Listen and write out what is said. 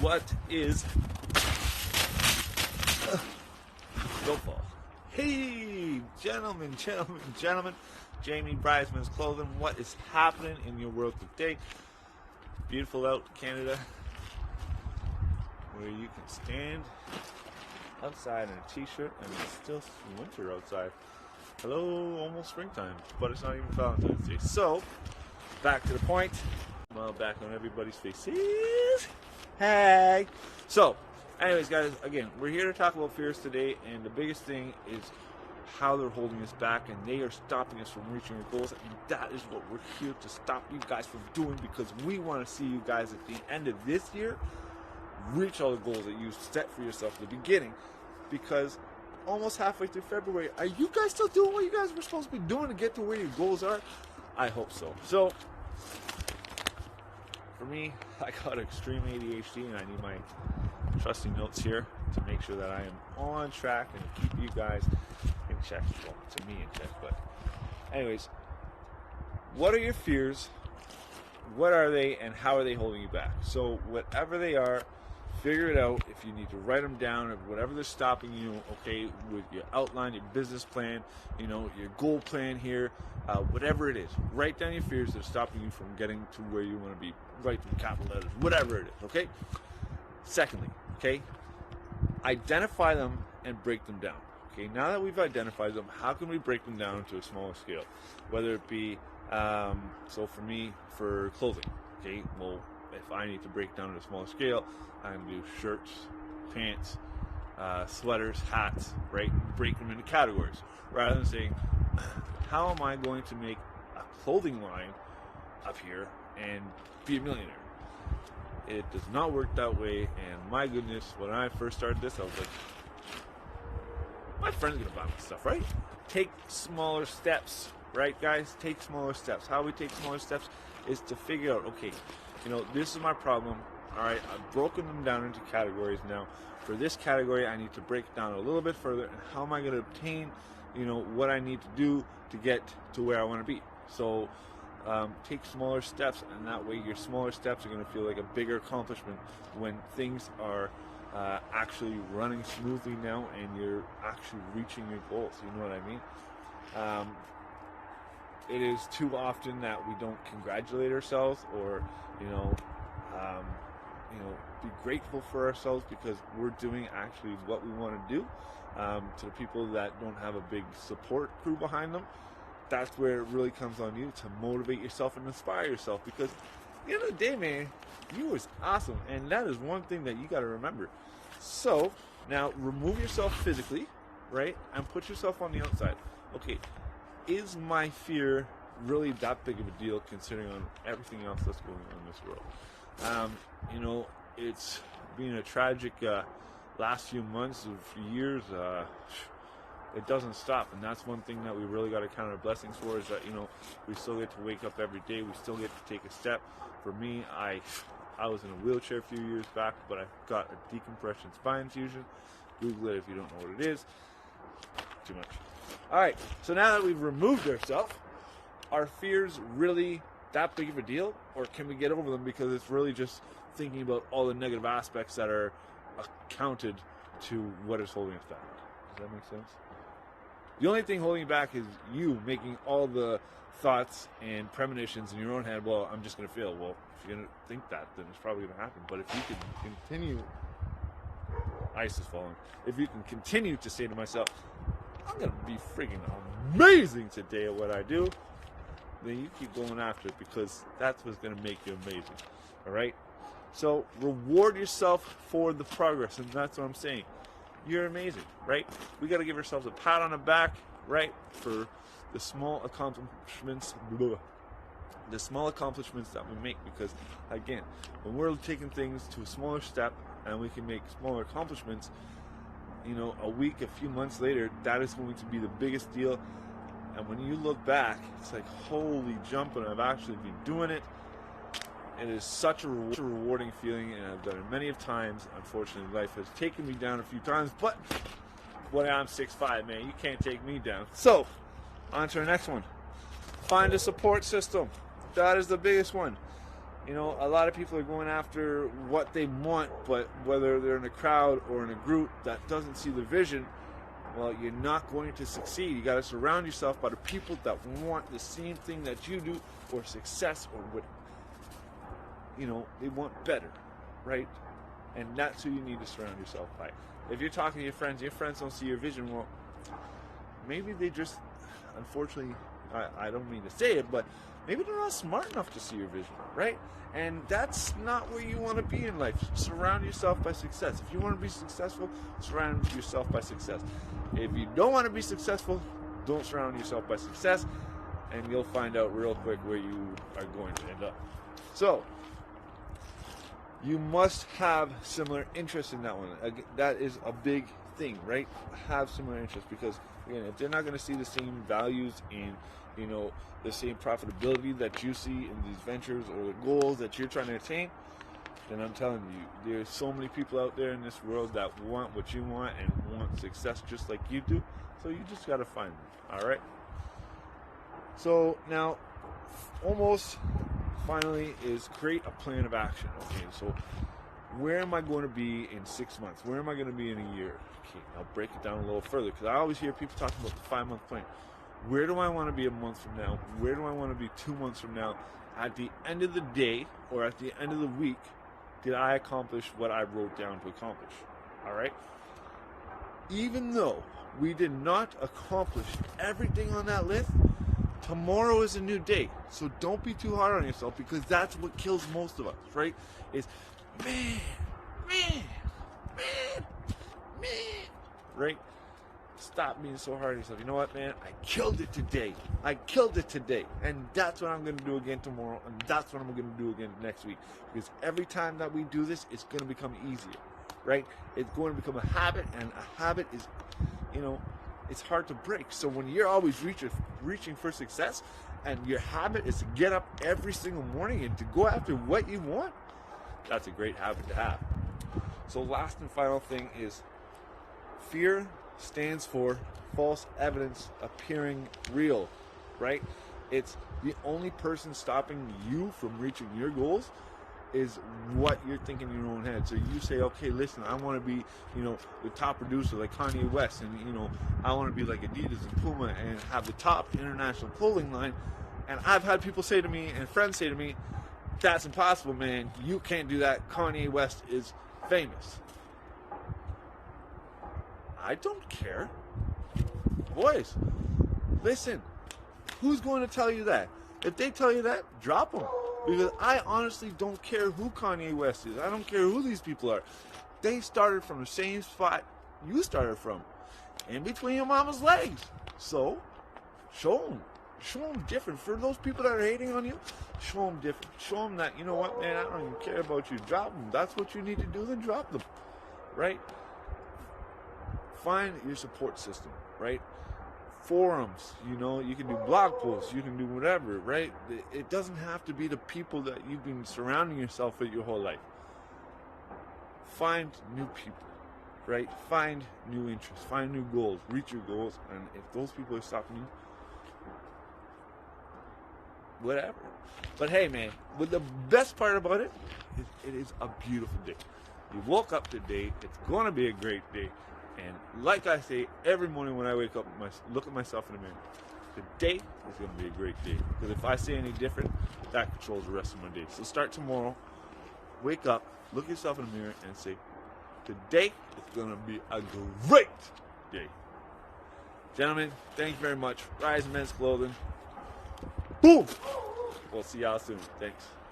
What is Don't fall. Hey, gentlemen, Jamie Bridesman's Clothing. What is happening in your world today? Beautiful out, Canada, where you can stand outside in a t-shirt and it's still winter outside. Hello, almost springtime, but it's not even Valentine's Day. So, back to the point. Well, back on everybody's faces. Hey! So, anyways, guys, again, we're here to talk about fears today, and the biggest thing is how they're holding us back, and they are stopping us from reaching our goals, and that is what we're here to stop you guys from doing, because we want to see you guys at the end of this year reach all the goals that you set for yourself at the beginning, because almost halfway through February, are you guys still doing what you guys were supposed to be doing to get to where your goals are? I hope so. So, for me, I got extreme ADHD, and I need my trusty notes here to make sure that I am on track and keep you guys in check. Well, to me in check, but anyways, what are your fears? What are they, and how are they holding you back? So whatever they are, figure it out. If you need to write them down, or whatever they're stopping you, okay, with your outline, your business plan, your goal plan here, whatever it is, write down your fears that are stopping you from getting to where you want to be. Write them capital letters, whatever it is, okay? Secondly, okay, identify them and break them down. Okay, now that we've identified them, how can we break them down to a smaller scale? Whether it be, so for me, for clothing, okay, well, if I need to break down to a smaller scale, I'm going to do shirts, pants, sweaters, hats, right? Break them into categories. Rather than saying, how am I going to make a clothing line up here and be a millionaire? It does not work that way, and my goodness, when I first started this, I was like, my friend's gonna buy my stuff, right? Take smaller steps, right, guys? Take smaller steps. How we take smaller steps is to figure out, okay, this is my problem. All right, I've broken them down into categories now. For this category, I need to break it down a little bit further, and how am I going to obtain, what I need to do to get to where I want to be? So, take smaller steps, and that way your smaller steps are going to feel like a bigger accomplishment when things are actually running smoothly now, and you're actually reaching your goals. You know what I mean? It is too often that we don't congratulate ourselves, or be grateful for ourselves because we're doing actually what we want to do. To the people that don't have a big support crew behind them, that's where it really comes on you to motivate yourself and inspire yourself, because at the end of the day, man, you was awesome, and that is one thing that you got to remember. So now remove yourself physically, right, and put yourself on the outside. Okay, is my fear really that big of a deal considering on everything else that's going on in this world? It's been a tragic last few months of years. It doesn't stop, and that's one thing that we really got to count our blessings for, is that we still get to wake up every day. We still get to take a step. For me, I was in a wheelchair a few years back, but I got a decompression spine fusion. Google it if you don't know what it is. Too much. All right, so now that we've removed ourselves, are fears really that big of a deal, or can we get over them because it's really just thinking about all the negative aspects that are accounted to what is holding us back? Does that make sense? The only thing holding you back is you making all the thoughts and premonitions in your own head. Well, I'm just going to fail. Well, if you're going to think that, then it's probably going to happen. But if you can continue, ice is falling. If you can continue to say to myself, I'm going to be freaking amazing today at what I do, then you keep going after it, because that's what's going to make you amazing. All right? So reward yourself for the progress, and that's what I'm saying. You're amazing, right? We got to give ourselves a pat on the back, right, for the small accomplishments, that we make, because again, when we're taking things to a smaller step and we can make smaller accomplishments, a week, a few months later, that is going to be the biggest deal. And when you look back, it's like, holy jumping, I've actually been doing it. It is such a rewarding feeling, and I've done it many of times. Unfortunately, life has taken me down a few times, but when I'm 6'5", man, you can't take me down. So, on to our next one. Find a support system. That is the biggest one. You know, a lot of people are going after what they want, but whether they're in a crowd or in a group that doesn't see the vision, well, you're not going to succeed. You got to surround yourself by the people that want the same thing that you do, or success, or what, you know, they want better, right? And that's who you need to surround yourself by. If you're talking to your friends don't see your vision, well, maybe they just, unfortunately, I don't mean to say it, but maybe they're not smart enough to see your vision, right? And that's not where you want to be in life. Surround yourself by success. If you want to be successful, surround yourself by success. If you don't want to be successful, don't surround yourself by success, and you'll find out real quick where you are going to end up. So, you must have similar interests in that one. That is a big thing, right? Have similar interests, because again, if they're not going to see the same values in, you know, the same profitability that you see in these ventures or the goals that you're trying to attain, then I'm telling you, there's so many people out there in this world that want what you want and want success just like you do. So you just got to find them. All right. So now, almost finally, is create a plan of action. Okay, so where am I going to be in 6 months? Where am I going to be in a year? Okay, I'll break it down a little further, because I always hear people talking about the 5-month plan. Where do I want to be a month from now? Where do I want to be 2 months from now? At the end of the day, or at the end of the week, did I accomplish what I wrote down to accomplish? All right? Even though we did not accomplish everything on that list, tomorrow is a new day. So don't be too hard on yourself, because that's what kills most of us, right? Is, man, right? Stop being so hard on yourself. You know what, man? I killed it today. And that's what I'm going to do again tomorrow. And that's what I'm going to do again next week. Because every time that we do this, it's going to become easier, right? It's going to become a habit. And a habit is, you know, it's hard to break. So when you're always reaching for success, and your habit is to get up every single morning and to go after what you want, that's a great habit to have. So last and final thing is, fear stands for false evidence appearing real, right? It's the only person stopping you from reaching your goals is what you're thinking in your own head. So you say, okay, listen, I want to be, you know, the top producer like Kanye West, and, you know, I want to be like Adidas and Puma and have the top international clothing line. And I've had people say to me, and friends say to me, that's impossible, man. You can't do that. Kanye West is famous. I don't care. Boys, listen, who's going to tell you that? If they tell you that, drop them. Because I honestly don't care who Kanye West is. I don't care who these people are. They started from the same spot you started from, in between your mama's legs. So, show them. Show them different. For those people that are hating on you, show them different. Show them that, you know what, man, I don't even care about you. Drop them. That's what you need to do, then drop them. Right? Find your support system, right? Forums, you know, you can do blog posts, you can do whatever, right? It doesn't have to be the people that you've been surrounding yourself with your whole life. Find new people, right? Find new interests, find new goals, reach your goals, and if those people are stopping you, whatever. But hey, man, but the best part about it is it is a beautiful day. You woke up today, it's going to be a great day. And like I say, every morning when I wake up, look at myself in the mirror. Today is going to be a great day. Because if I say any different, that controls the rest of my day. So start tomorrow, wake up, look yourself in the mirror, and say, today is going to be a great day. Gentlemen, thank you very much. Rise Men's Clothing. Boom! We'll see y'all soon. Thanks.